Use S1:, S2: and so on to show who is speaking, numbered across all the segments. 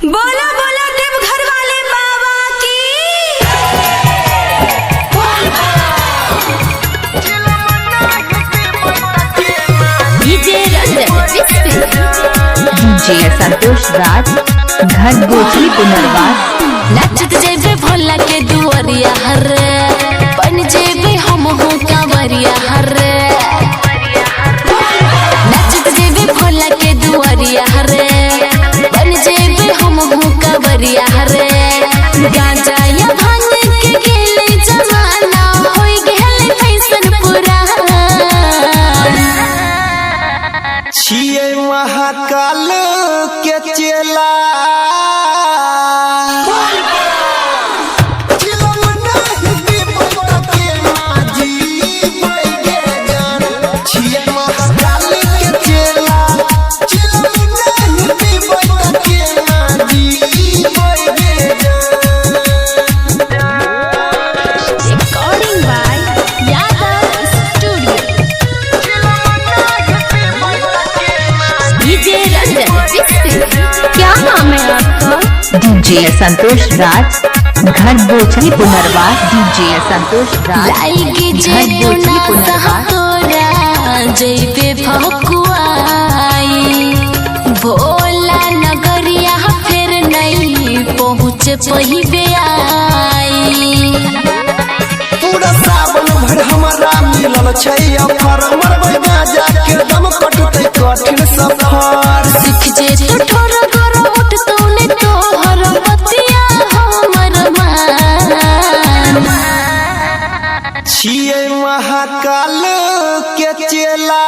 S1: बोला बोला देवघर वाले बाबा की।
S2: डीजे संतोष राज घर गोचरी पुनर्वास।
S3: नचत जेबे भोला के दुआरिया हरे बन जेबे हम हो कांवरिया हरे। नचत जेबे भोला के दुआरिया हरे बन जेबे हम हो कांवरिया हरे। गांजा या भांग के गेले जमाना होई गेले फैशन पुराना।
S4: छिए महाकाल के चेला
S3: क्या नाम है आपका?
S2: डीजे संतोष राज घर गोचरी पुनर्वास। डीजे संतोष राज
S3: लाइके
S2: घर गोचरी पुनर्वास।
S3: जैबे भकुआई भोला नगरिया फिर नहीं पहुँच पहिबे आई।
S4: पूरा सावन भर हमारा मिलल छै अफर मरबै गाजा के दम कटतै कठिन सफर।
S3: सीख जे तो ठोर घर उठ तौले तोहर बतिया हमर मान।
S4: छिए महाकाल के चेला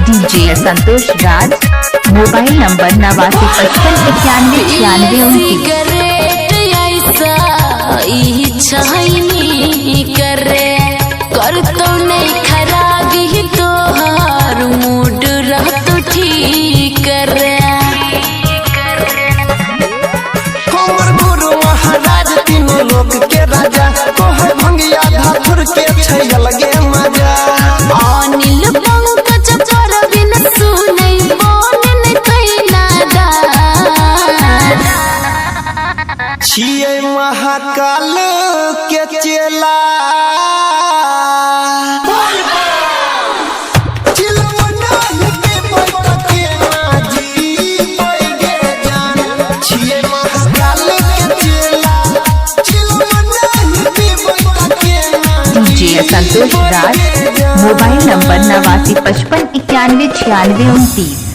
S2: डीजे संतोष राज मोबाइल नंबर 89559196
S3: सिगरेट ऐसा इच्छा नहीं करे कर तो नहीं खराबी तोहार मूड रह तो ठीक करे।
S4: हमर गुरु महाराज तीनों लोक के राजा कोहर भंगिया धाथुर के छै अलगे मजा।
S3: अनिल पंकज कर बिन सुनै मन न कैला दान।
S4: छिए महाकाल के चेला
S2: डीजे संतोष राज मोबाइल नंबर 8955919629।